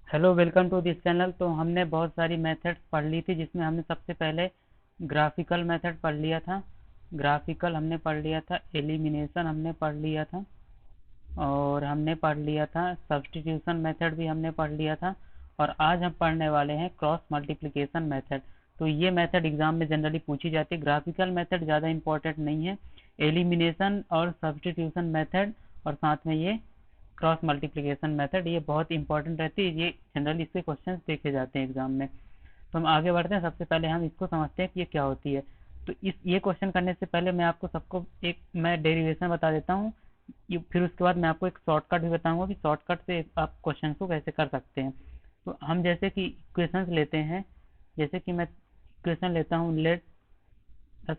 Hello, welcome to this channel. तो हमने बहुत सारी मेथड्स पढ़ ली थी, जिसमें हमने सबसे पहले ग्राफिकल मेथड पढ़ लिया था। ग्राफिकल हमने पढ़ लिया था, एलिमिनेशन हमने पढ़ लिया था, और हमने पढ़ लिया था सब्स्टिट्यूशन मेथड भी हमने पढ़ लिया था। और आज हम पढ़ने वाले हैं क्रॉस मल्टीप्लिकेशन मेथड। तो ये मेथड एग्जाम में जनरली पूछी जाती है। ग्राफिकल मेथड ज़्यादा इंपॉर्टेंट नहीं है, एलिमिनेशन और सब्स्टिट्यूशन मेथड और साथ में ये क्रॉस मल्टीप्लिकेशन मेथड ये बहुत इंपॉर्टेंट रहती है। ये जनरली इसके क्वेश्चंस देखे जाते हैं एग्जाम में। तो हम आगे बढ़ते हैं। सबसे पहले हम इसको समझते हैं कि ये क्या होती है। तो इस ये क्वेश्चन करने से पहले मैं आपको सबको एक मैं डेरिवेशन बता देता हूँ। फिर उसके बाद मैं आपको एक शॉर्टकट भी बताऊंगा कि शॉर्टकट से आप क्वेश्चन को कैसे कर सकते हैं। तो हम जैसे कि इक्वेशंस लेते हैं, जैसे कि मैं इक्वेशन लेता हूँ, let us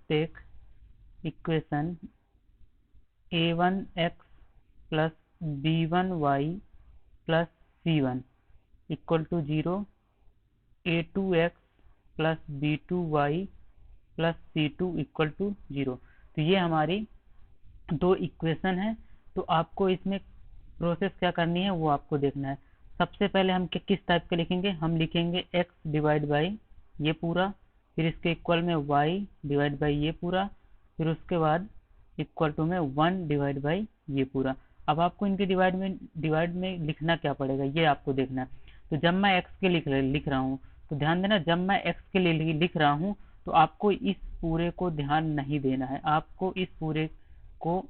take equation a1x plus b1y plus c1 equal to 0, a2x plus b2y plus c2 equal to 0। तो ये हमारी दो इक्वेशन है। तो आपको इसमें प्रोसेस क्या करनी है वो आपको देखना है। सबसे पहले हम किस टाइप के लिखेंगे, हम लिखेंगे x डिवाइड बाई ये पूरा, फिर इसके इक्वल में y डिवाइड बाई ये पूरा, फिर उसके बाद इक्वल टू में 1 डिवाइड बाई ये पूरा। अब आपको इनके डिवाइड में लिखना क्या पड़ेगा ये आपको देखना है। तो जब मैं x के लिख रहा हूँ, तो ध्यान देना, जब मैं x के लिए लिख रहा हूँ तो आपको इस पूरे को ध्यान नहीं देना है, आपको इस पूरे को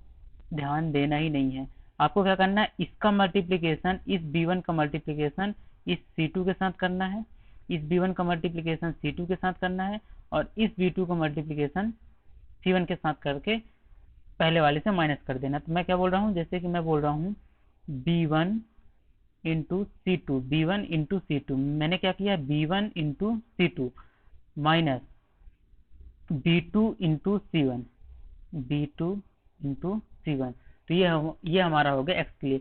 ध्यान देना ही नहीं है। आपको क्या करना है, इसका मल्टीप्लिकेशन, इस b1 का मल्टीप्लिकेशन इस c2 के साथ करना है, इस b1 का मल्टीप्लिकेशन c2 के साथ करना है, और इस b2 का मल्टीप्लिकेशन c1 के साथ करके पहले वाले से माइनस कर देना। तो मैं क्या बोल रहा हूँ, जैसे कि मैं बोल रहा हूँ b1 into C two, b1 into C two, मैंने क्या किया, b1 into C two minus b2 into C one, b2 into C one. तो ये हमारा हो गया x के लिए।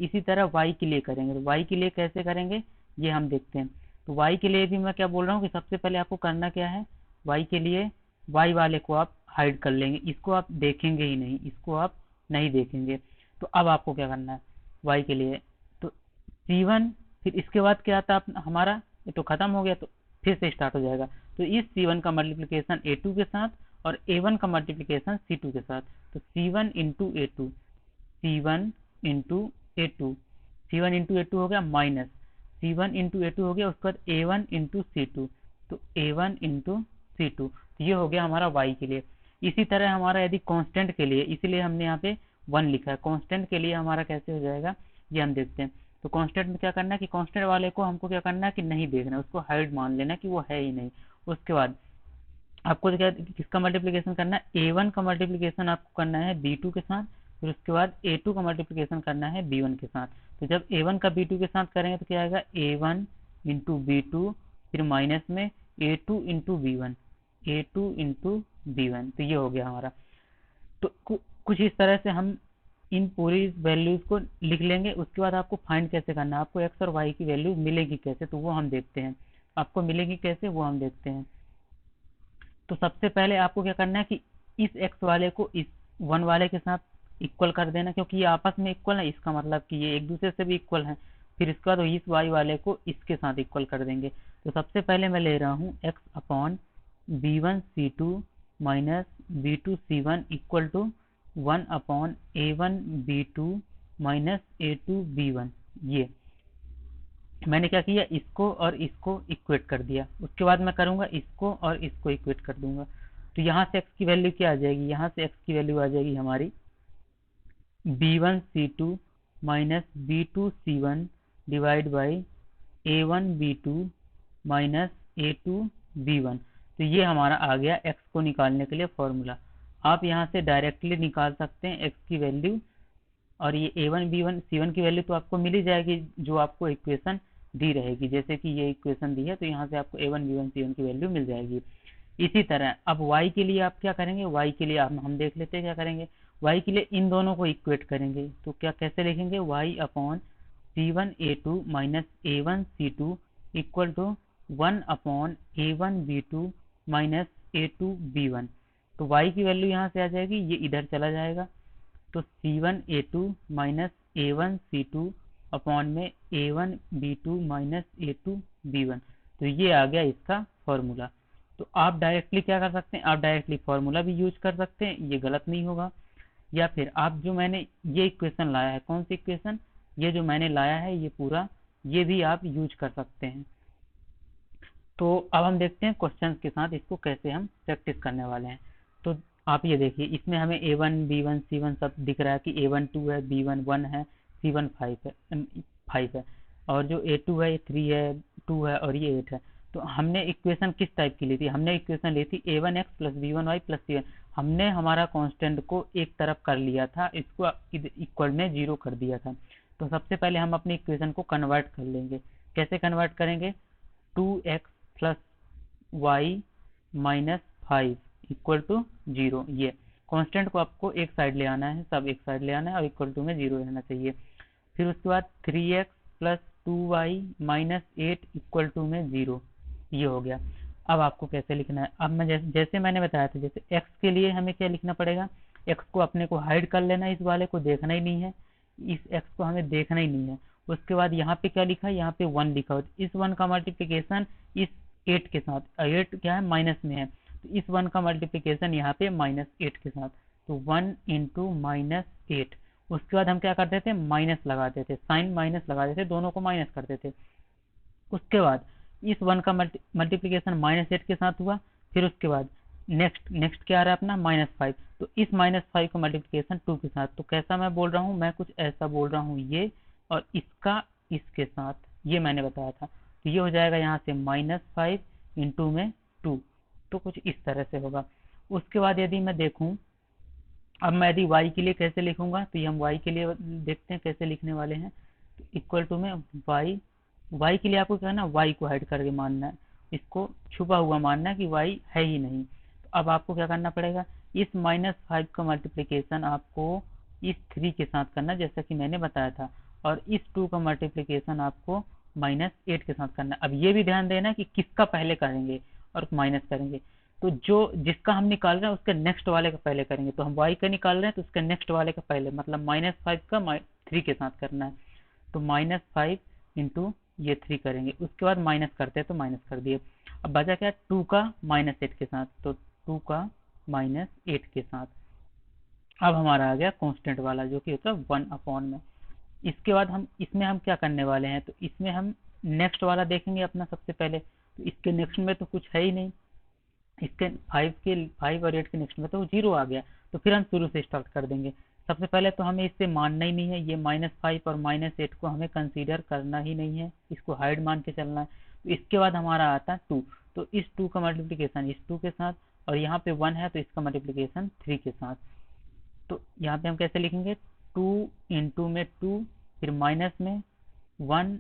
इसी तरह y के लिए करेंगे। तो y के लिए कैसे करेंगे ये हम देखते हैं। तो y के लिए भी मैं क्या बोल रहा हूँ कि सबसे पहले आपको करना क्या है, y के लिए y वाले को आप हाइड कर लेंगे, इसको आप देखेंगे ही नहीं, इसको आप नहीं देखेंगे। तो अब आपको क्या करना है y के लिए, तो c1, फिर इसके बाद क्या आता है हमारा, ये तो खत्म हो गया, तो फिर से स्टार्ट हो जाएगा। तो इस c1 का मल्टीप्लिकेशन a2 के साथ और a1 का मल्टीप्लिकेशन c2 के साथ। तो c1 into A two, c1 into A two, c1 into A two हो गया minus c1 into A two हो गया, उसके बाद a1 इंटू सी टू, तो a1 इंटू सी टू। तो ये हो गया हमारा y के लिए। इसी तरह हमारा यदि कांस्टेंट के लिए, इसीलिए हमने यहाँ पे 1 लिखा है, कांस्टेंट के लिए हमारा कैसे हो जाएगा ये हम देखते हैं। तो कांस्टेंट में क्या करना है कि कांस्टेंट वाले को हमको क्या करना है कि नहीं देखना, उसको हाइड मान लेना कि वो है ही नहीं। उसके बाद आपको क्या किसका मल्टीप्लिकेशन करना है, a1 का मल्टीप्लिकेशन आपको करना है b2 के साथ, फिर उसके बाद a2 का मल्टीप्लिकेशन करना है b1 के साथ। तो जब a1 का b2 के साथ करेंगे तो क्या आएगा, a1 इंटू b2, फिर माइनस में a2 into b1, a2 into b1। तो ये हो गया हमारा। तो कुछ इस तरह से हम इन पूरी वैल्यूज को लिख लेंगे। उसके बाद आपको फाइंड कैसे करना है, आपको x और y की वैल्यू मिलेगी कैसे, तो वो हम देखते हैं। आपको मिलेगी कैसे वो हम देखते हैं। तो सबसे पहले आपको क्या करना है कि इस x वाले को इस 1 वाले के साथ इक्वल कर देना, क्योंकि ये आपस में इक्वल है, इसका मतलब कि ये एक दूसरे से भी इक्वल है। फिर इसके बाद इस y वाले को इसके साथ इक्वल कर देंगे। तो सबसे पहले मैं ले रहा हूँ x upon b1c2 minus b2c1 equal to 1 upon a1b2 minus a2b1। ये मैंने क्या किया, इसको और इसको इक्वेट कर दिया। उसके बाद मैं करूंगा इसको और इसको इक्वेट कर दूंगा। तो यहाँ से x की वैल्यू क्या आ जाएगी, यहाँ से x की वैल्यू आ जाएगी हमारी b1c2 minus b2c1 divide by a1b2 minus a2b1। तो ये हमारा आ गया x को निकालने के लिए फॉर्मूला। आप यहाँ से डायरेक्टली निकाल सकते हैं x की वैल्यू, और ये a1b1c1 की वैल्यू तो आपको मिल ही जाएगी जो आपको इक्वेशन दी रहेगी। जैसे कि ये इक्वेशन दी है तो यहाँ से आपको a1b1c1 की वैल्यू मिल जाएगी। इसी तरह अब y के लिए आप क्या करेंगे, y के लिए हम देख लेते हैं क्या करेंगे। y के लिए इन दोनों को इक्वेट करेंगे। तो क्या कैसे लिखेंगे, y upon c1a2 minus a1c2 equal to 1 upon a1b2 minus a2b1। तो y की वैल्यू यहाँ से आ जाएगी, ये इधर चला जाएगा। तो c1a2 माइनस a1c2 अपॉन में a1 b2 minus a2 b1। तो ये आ गया इसका फॉर्मूला। तो आप डायरेक्टली क्या कर सकते हैं, आप डायरेक्टली फॉर्मूला भी यूज कर सकते हैं, ये गलत नहीं होगा। या फिर आप जो मैंने ये इक्वेशन लाया है, कौन सी इक्वेशन, ये जो मैंने लाया है ये पूरा, ये भी आप यूज कर सकते हैं। तो अब हम देखते हैं क्वेश्चंस के साथ इसको कैसे हम प्रैक्टिस करने वाले हैं। तो आप ये देखिए, इसमें हमें a1 b1 c1 सब दिख रहा है कि a1 2 है, b1 1 है, c1 5 है, और जो a2 है ये 3 है, 2 है और ये 8 है। तो हमने इक्वेशन किस टाइप की ली थी, हमने इक्वेशन ली थी a1x plus b1y plus c1। हमने हमारा कांस्टेंट को एक तरफ कर लिया था, इसको इक्वल में 0 कर दिया था। तो सबसे पहले हम अपनी इक्वेशन को कन्वर्ट कर लेंगे। कैसे कन्वर्ट करेंगे, 2x plus Y minus 5 equal to 0। ये कांस्टेंट को आपको एक साइड ले आना है, सब एक साइड ले आना है और इक्वल टू में 0 रहना चाहिए। फिर उसके बाद 3x plus 2y minus 8 equal to में 0, ये हो गया। अब आपको कैसे लिखना है, अब मैं जैसे मैंने बताया था, जैसे x के लिए हमें क्या लिखना पड़ेगा, x को अपने को हाइड कर लेना, इस वाले को देखना ही नहीं है, इस x को हमें देखना ही नहीं है। उसके बाद यहाँ पे क्या लिखा है, यहाँ पे 1 लिखा हो, इस 1 का मल्टीप्लीकेशन इस 8 के साथ, 8 क्या है माइनस में है, तो इस 1 का मल्टीप्लीकेशन यहाँ पे -8 के साथ, तो 1 इंटू -8। उसके बाद हम क्या करते थे, माइनस लगाते थे, साइन माइनस लगा देते, दोनों को माइनस करते थे। उसके बाद इस 1 का मल्टीप्लीकेशन -8 के साथ हुआ। फिर उसके बाद नेक्स्ट क्या आ रहा है अपना -5, तो इस -5 का मल्टीप्लीकेशन 2 के साथ। तो कैसा मैं बोल रहा हूँ, मैं कुछ ऐसा बोल रहा हूँ ये, और इसका इसके साथ, ये मैंने बताया था। तो ये हो जाएगा यहाँ से -5 इंटू में 2, तो कुछ इस तरह से होगा। उसके बाद यदि मैं देखूं, अब मैं यदि y के लिए कैसे लिखूंगा, तो ये हम y के लिए देखते हैं कैसे लिखने वाले हैं। तो इक्वल टू में y के लिए आपको क्या है ना, y को हाइड करके मानना है, इसको छुपा हुआ मानना है कि y है ही नहीं। तो अब आपको क्या करना पड़ेगा, इस -5 का मल्टीप्लीकेशन आपको इस 3 के साथ करना, जैसा कि मैंने बताया था, और इस 2 का मल्टीप्लीकेशन आपको -8 के साथ करना। अब ये भी ध्यान देना कि किसका पहले करेंगे और माइनस करेंगे। तो जो जिसका हम निकाल रहे हैं उसके नेक्स्ट वाले का पहले करेंगे। तो हम y का निकाल रहे हैं तो उसके नेक्स्ट वाले का पहले, मतलब -5 का 3 के साथ करना है। तो -5 इंटू ये 3 करेंगे, उसके बाद माइनस करते हैं तो माइनस कर दिए। अब बचा क्या, 2 का -8 के साथ, तो 2 का -8 के साथ। अब हमारा आ गया कांस्टेंट वाला जो कि होता है 1 अपॉन में। इसके बाद हम इसमें हम क्या करने वाले हैं, तो इसमें हम नेक्स्ट वाला देखेंगे अपना सबसे पहले। तो इसके नेक्स्ट में तो कुछ है ही नहीं, इसके 5 और 8 के नेक्स्ट में तो 0 आ गया। तो फिर हम शुरू से स्टार्ट कर देंगे। सबसे पहले तो हमें इससे मानना ही नहीं है, ये -5 और -8 को हमें कंसीडर करना ही नहीं है, इसको हाइड मान के चलना है। तो इसके बाद हमारा आता है 2, तो इस 2 का मल्टीप्लीकेशन इस 2 के साथ, और यहाँ पे 1 है तो इसका मल्टीप्लीकेशन 3 के साथ। तो यहाँ पे हम कैसे लिखेंगे, 2 इंटू में 2, फिर माइनस में 1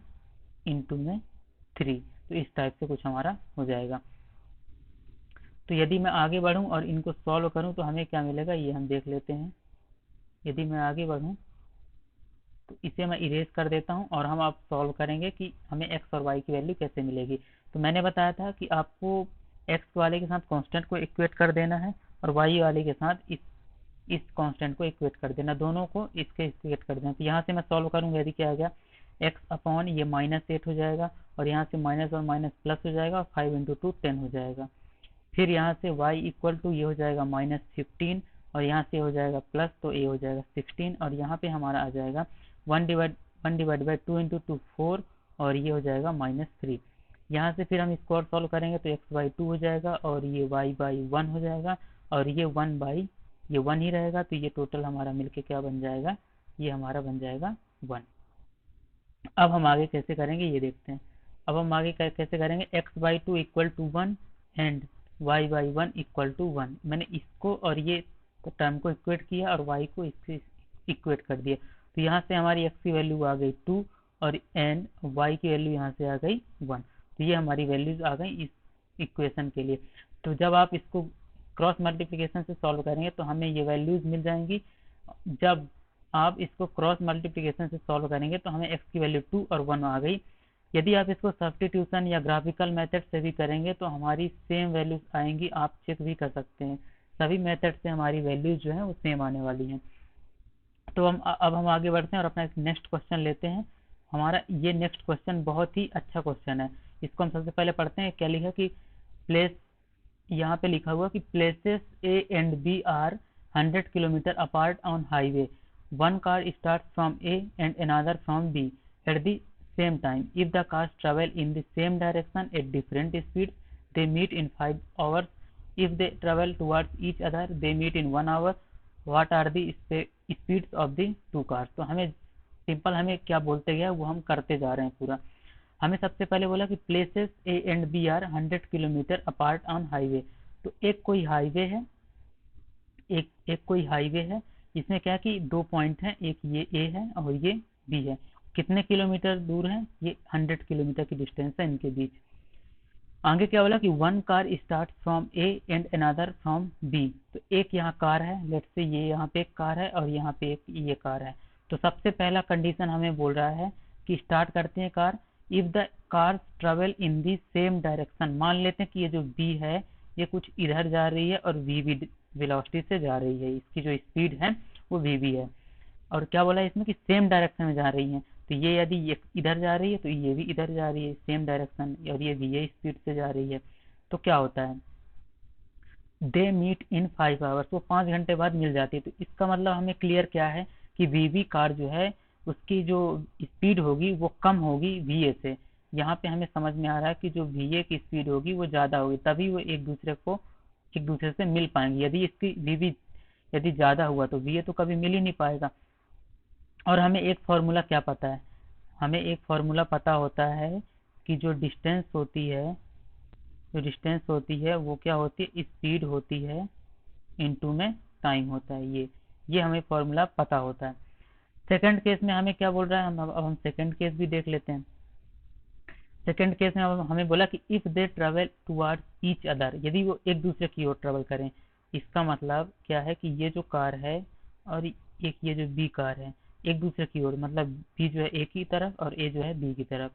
इंटू में 3। तो इस टाइप से कुछ हमारा हो जाएगा। तो यदि मैं आगे बढ़ूं और इनको सॉल्व करूं तो हमें क्या मिलेगा, ये हम देख लेते हैं। यदि मैं आगे बढ़ूं तो इसे मैं इरेज कर देता हूं, और हम अब सॉल्व करेंगे कि हमें x और y की वैल्यू कैसे मिलेगी। तो मैंने बताया था कि आपको x वाले के साथ कांस्टेंट को इक्वेट कर देना है, और y वाले के साथ इस कांस्टेंट को इक्वेट कर देना, दोनों को इसके इक्वेट कर देना। तो यहाँ से मैं सॉल्व करूंगा, यदि क्या आ गया, x अपॉन ये -8 हो जाएगा, और यहाँ से माइनस और माइनस प्लस हो जाएगा, और 5 इंटू 2 10 हो जाएगा। फिर यहाँ से y इक्वल टू ये हो जाएगा -15, और यहाँ से हो जाएगा प्लस, तो ये हो जाएगा 16, और यहाँ पे हमारा आ जाएगा 1/2 इंटू 2 4, और ये हो जाएगा -3। यहाँ से फिर हम इसको और सॉल्व करेंगे तो x/2 हो जाएगा, और ये y/1 हो जाएगा, और ये 1 ही रहेगा। तो ये टोटल हमारा मिलके क्या बन जाएगा, ये हमारा बन जाएगा 1। अब हम आगे कैसे करेंगे ये देखते हैं। अब हम आगे कैसे करेंगे, x/2 equal to 1 and y/1 equal to 1। मैंने इसको और ये टर्म को इक्वेट किया और y को इससे इक्वेट कर दिया। तो यहाँ से हमारी x की वैल्यू आ गई 2, और एंड y की वैल्यू यहाँ से आ गई 1। तो ये हमारी वैल्यूज आ गई इस इक्वेशन के लिए। तो जब आप इसको क्रॉस मल्टीप्लिकेशन से सॉल्व करेंगे तो हमें ये वैल्यूज मिल जाएंगी। जब आप इसको क्रॉस मल्टीप्लिकेशन से सॉल्व करेंगे तो हमें x की वैल्यू 2 और 1 आ गई। यदि आप इसको सब्स्टिट्यूशन या ग्राफिकल मेथड से भी करेंगे तो हमारी सेम वैल्यूज आएंगी, आप चेक भी कर सकते हैं। सभी मेथड से हमारी वैल्यूज जो है वो सेम आने वाली हैं। तो अब हम आगे बढ़ते हैं और अपना एक नेक्स्ट क्वेश्चन लेते हैं। हमारा ये नेक्स्ट क्वेश्चन बहुत ही अच्छा क्वेश्चन है। इसको हम सबसे पहले पढ़ते हैं। क्या लिखा कि प्लेस, यहाँ पे लिखा हुआ कि places A and B are 100 kilometre apart on highway, one car start from A and another from B at the same time. If the cars travel in the same direction at different speed they meet in 5 hours। If they travel towards each other they meet in 1 hour। What are the speeds of the two cars. तो हमें simple, हमें क्या बोलते गया वो हम करते जा रहे हैं पूरा। हमें सबसे पहले बोला कि places A and B are 100 kilometre apart on highway. तो एक कोई हाईवे है, एक कोई हाईवे है, इसमें क्या कि दो पॉइंट हैं, एक ये ए है और ये बी है। कितने किलोमीटर दूर है? ये 100 किलोमीटर की डिस्टेंस है इनके बीच। आगे क्या बोला कि one car start from A and another from B. तो एक यहाँ कार है, लेट्स से ये यहाँ पे एक कार है और यहाँ पे एक ये कार है। तो सबसे पहला कंडीशन हमें बोल रहा है कि स्टार्ट करते हैं car, if the car travel in the same direction. मान लेते हैं कि ये जो बी है ये कुछ इधर जा रही है और वी भी वेलोसिटी से जा रही है, इसकी जो स्पीड है वो वी भी है। और क्या बोला है इसमें कि सेम डायरेक्शन में जा रही है। तो ये यदि ये इधर जा रही है तो ये भी इधर जा रही है, सेम डायरेक्शन, और ये भी ये स्पीड से जा रही है। तो क्या होता है, दे मीट इन 5 hours, वो 5 घंटे बाद मिल जाती है। तो इसका मतलब हमें क्लियर क्या है कि वीवी कार जो है उसकी जो स्पीड होगी वो कम होगी वीए से। यहाँ पे हमें समझ में आ रहा है कि जो वीए की स्पीड होगी वो ज़्यादा होगी, तभी वो एक दूसरे से मिल पाएंगे। यदि इसकी वीवी यदि ज़्यादा हुआ तो वीए तो कभी मिल ही नहीं पाएगा। और हमें एक फॉर्मूला क्या पता है, हमें एक फॉर्मूला पता होता है कि जो डिस्टेंस होती है वो क्या होती है, स्पीड होती है इनटू में टाइम होता है। ये हमें फॉर्मूला पता होता है। सेकंड केस में हमें क्या बोल रहा है, अब हम सेकंड केस भी देख लेते हैं। सेकंड केस में अब हमें बोला कि if they travel towards each other, यदि वो एक दूसरे की ओर ट्रेवल करें। इसका मतलब क्या है कि ये जो कार है और एक ये जो बी कार है एक दूसरे की ओर, मतलब बी जो है ए की तरफ और ए जो है बी की तरफ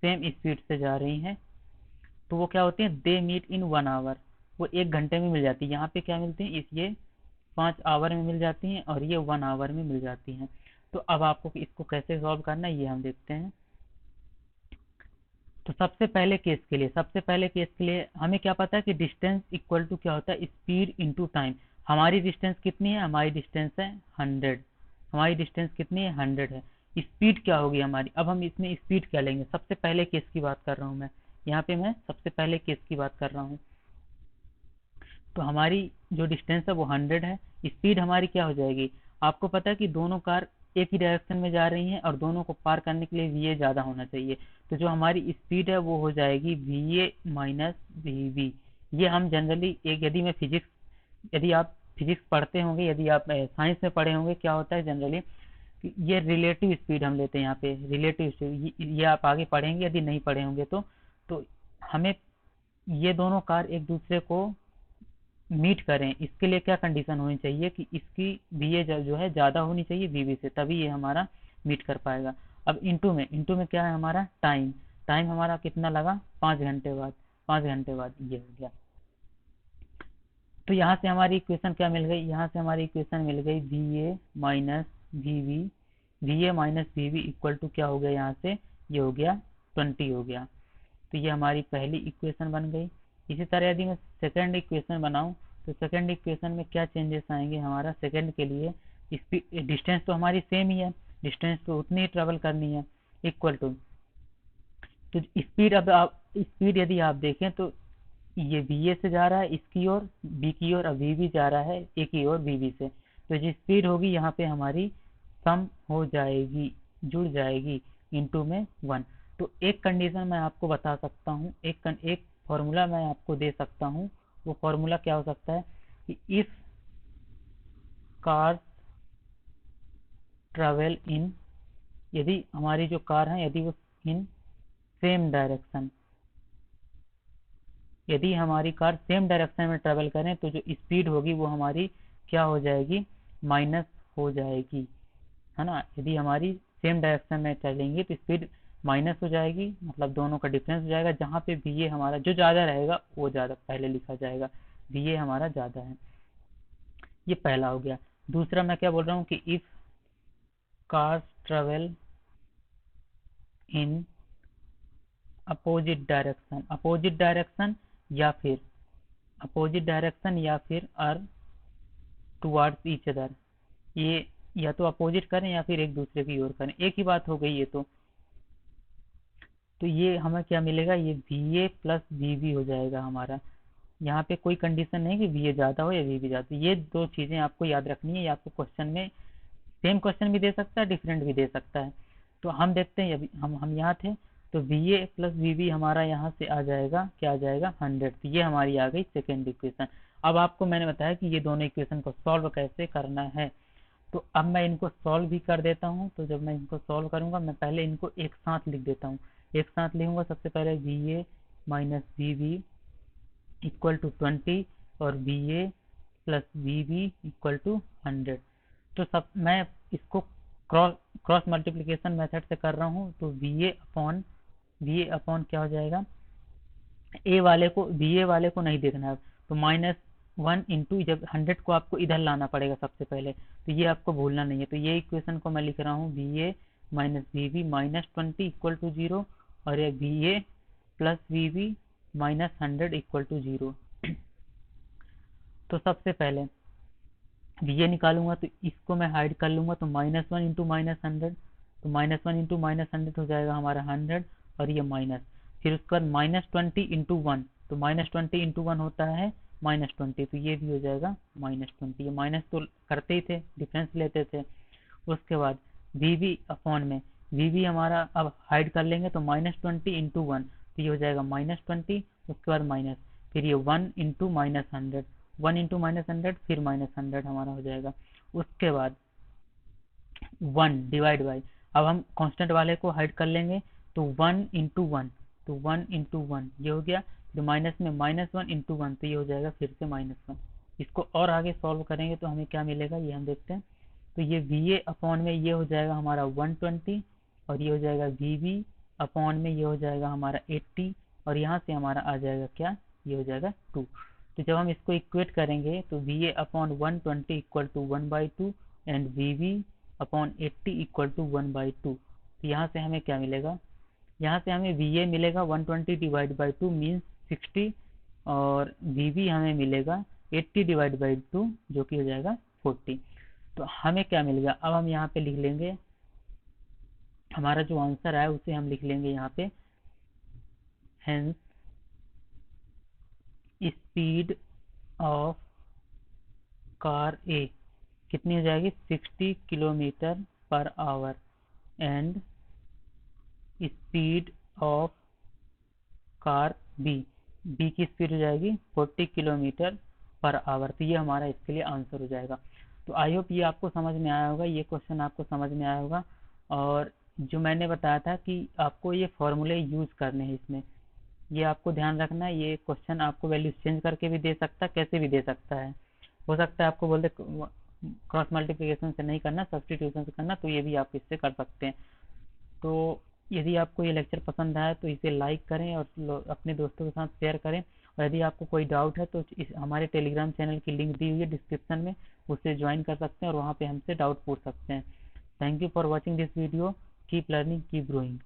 सेम स्पीड से जा रही हैं। तो वो क्या होती है, दे मीट इन 1 hour, वो 1 घंटे में मिल जाती है। यहाँ पे क्या मिलती है, ये 5 hour में मिल जाती हैं और ये 1 hour में मिल जाती हैं। तो अब आपको इसको कैसे सॉल्व करना है ये हम देखते हैं। तो सबसे पहले केस के लिए हमें क्या पता है कि डिस्टेंस इक्वल टू क्या होता है, स्पीड इनटू टाइम। हमारी डिस्टेंस कितनी है, हमारी डिस्टेंस है 100, हमारी डिस्टेंस कितनी है 100 है। स्पीड क्या होगी हमारी, अब हम इसमें स्पीड क्या लेंगे, सबसे पहले केस की बात कर रहा हूँ मैं, यहाँ पे मैं सबसे पहले केस की बात कर रहा हूँ। तो हमारी जो डिस्टेंस है वो 100 है, स्पीड हमारी क्या हो जाएगी, आपको पता है कि दोनों कार एक ही डायरेक्शन में जा रही हैं और दोनों को पार करने के लिए वी ए ज़्यादा होना चाहिए। तो जो हमारी स्पीड है वो हो जाएगी V A minus V B. ये हम जनरली एक, यदि आप फिजिक्स पढ़ते होंगे, यदि आप साइंस में पढ़े होंगे, क्या होता है जनरली ये रिलेटिव स्पीड हम लेते हैं यहाँ पे, रिलेटिव स्पीड ये आप आगे पढ़ेंगे यदि नहीं पढ़े होंगे तो हमें ये दोनों कार एक दूसरे को मीट करें, इसके लिए क्या कंडीशन होनी चाहिए कि इसकी वी ए जो है ज़्यादा होनी चाहिए वी बी से, तभी ये हमारा मीट कर पाएगा। अब इंटू में क्या है हमारा टाइम, टाइम हमारा कितना लगा, 5 घंटे बाद, 5 घंटे बाद ये हो गया। तो यहाँ से हमारी इक्वेशन क्या मिल गई, यहाँ से हमारी इक्वेशन मिल गई V A minus V B, V A minus V B equal to क्या हो गया, यहाँ से ये हो गया 20 हो गया। तो ये हमारी पहली इक्वेशन बन गई। इसी तरह यदि मैं सेकंड इक्वेशन बनाऊं तो सेकंड इक्वेशन में क्या चेंजेस आएंगे, हमारा सेकंड के लिए डिस्टेंस तो हमारी सेम ही है, डिस्टेंस तो उतनी ही ट्रेवल करनी है, इक्वल टू, तो स्पीड, अब आप स्पीड यदि आप देखें तो ये वी ए से जा रहा है इसकी ओर बी की ओर, अब वी बी जा रहा है ए की ओर बी बी से। तो जो स्पीड होगी यहाँ पे हमारी सम हो जाएगी, जुड़ जाएगी इंटू में 1। तो एक कंडीशन मैं आपको बता सकता हूँ, एक फॉर्मूला मैं आपको दे सकता हूँ। वो फॉर्मूला क्या हो सकता है कि इफ कार्स ट्रेवल इन, यदि हमारी जो कार है यदि वो इन सेम डायरेक्शन, यदि हमारी कार सेम डायरेक्शन में ट्रेवल करें तो जो स्पीड होगी वो हमारी क्या हो जाएगी, माइनस हो जाएगी, है ना। यदि हमारी सेम डायरेक्शन में चलेंगे तो स्पीड माइनस हो जाएगी, मतलब दोनों का डिफरेंस हो जाएगा। जहाँ पे वी ए हमारा जो ज़्यादा रहेगा वो ज़्यादा पहले लिखा जाएगा, वी ए हमारा ज़्यादा है। ये पहला हो गया। दूसरा मैं क्या बोल रहा हूँ कि if cars travel in opposite direction, opposite direction या फिर आर टुवार्ड्स ईच अदर, ये या तो अपोजिट करें या फिर एक दूसरे की ओर करें, एक ही बात हो गई ये तो ये हमें क्या मिलेगा, ये V A plus V B हो जाएगा हमारा। यहाँ पे कोई कंडीशन नहीं कि वी ए ज़्यादा हो या वी बी ज़्यादा, ये दो चीज़ें आपको याद रखनी है। ये आपको क्वेश्चन में सेम क्वेश्चन भी दे सकता है, डिफरेंट भी दे सकता है। तो हम देखते हैं, अभी हम यहाँ थे तो V A plus V B हमारा यहाँ से आ जाएगा, क्या आ जाएगा 100। तो ये हमारी आ गई सेकेंड इक्वेशन। अब आपको मैंने बताया कि ये दोनों इक्वेशन को सॉल्व कैसे करना है, तो अब मैं इनको सॉल्व भी कर देता हूँ। तो जब मैं इनको सॉल्व करूँगा, मैं पहले इनको एक साथ लिख देता हूँ। एक साथ लिखूंगा, सबसे पहले V A minus V B equal to 20 और V A plus V B equal to 100। तो सब मैं इसको क्रॉस मल्टीप्लिकेशन मेथड से कर रहा हूँ। तो वी ए अपॉन क्या हो जाएगा, वी ए वाले को नहीं देखना है। तो -1 इंटू, जब 100 को आपको इधर लाना पड़ेगा सबसे पहले, तो ये आपको भूलना नहीं है। तो ये इक्वेशन को मैं लिख रहा हूँ V A minus V B minus 20 equal to 0 और ये V A plus V B minus 100 equal to 0। तो सबसे पहले वी ए निकालूंगा तो इसको मैं हाइड कर लूंगा, तो -1 इंटू माइनस 100, तो -1 इंटू माइनस 100 हो जाएगा हमारा 100 और ये माइनस। फिर उसके बाद -20 इंटू 1, तो -20 इंटू 1 होता है -20, तो ये भी हो जाएगा -20। ये माइनस तो करते ही थे, डिफरेंस लेते थे। उसके बाद वी बी अपॉन में वी बी हमारा अब हाइड कर लेंगे, तो -20 इंटू 1, तो ये हो जाएगा -20, उसके बाद माइनस, फिर ये 1 इंटू माइनस 100, 1 इंटू माइनस 100 फिर -100 हमारा हो जाएगा। उसके बाद 1 डिवाइड बाई, अब हम कांस्टेंट वाले को हाइड कर लेंगे, तो 1 इंटू 1, तो 1 इंटू 1 ये हो गया। फिर माइनस में -1 इंटू 1, तो ये हो जाएगा फिर से -1। इसको और आगे सॉल्व करेंगे तो हमें क्या मिलेगा, ये हम देखते हैं। तो ये वी ए अपॉन में ये हो जाएगा हमारा 120 और ये हो जाएगा वी बी अपॉन में ये हो जाएगा हमारा 80 और यहाँ से हमारा आ जाएगा क्या, ये हो जाएगा 2। तो जब हम इसको इक्वेट करेंगे तो V A upon 120 equal to 1/2 and V B upon 80 equal to 1/2। तो यहाँ से हमें क्या मिलेगा, यहाँ से हमें वी ए मिलेगा 120 डिवाइड बाई 2 मीन्स 60 और वी बी हमें मिलेगा 80 डिवाइड बाई 2 जो कि हो जाएगा 40। तो हमें क्या मिल गया, अब हम यहाँ पे लिख लेंगे हमारा जो आंसर है उसे हम लिख लेंगे यहाँ पे, hence speed of car A कितनी हो जाएगी 60 kilometre per hour and speed of car B की स्पीड हो जाएगी 40 किलोमीटर पर आवर। तो ये हमारा इसके लिए आंसर हो जाएगा। तो आई होप ये आपको समझ में आया होगा, ये क्वेश्चन आपको समझ में आया होगा। और जो मैंने बताया था कि आपको ये फॉर्मूले यूज़ करने हैं इसमें, ये आपको ध्यान रखना है। ये क्वेश्चन आपको वैल्यू चेंज करके भी दे सकता है, कैसे भी दे सकता है। हो सकता है आपको बोल दे क्रॉस मल्टीप्लिकेशन से नहीं करना, सब्सटीट्यूशन से करना, तो ये भी आप इससे कर सकते हैं। तो यदि आपको ये लेक्चर पसंद आया तो इसे लाइक करें और अपने दोस्तों के साथ शेयर करें। और यदि आपको कोई डाउट है तो हमारे टेलीग्राम चैनल की लिंक दी हुई है डिस्क्रिप्शन में, उससे ज्वाइन कर सकते हैं और वहाँ पे हमसे डाउट पूछ सकते हैं। Thank you for watching this video, keep learning keep growing.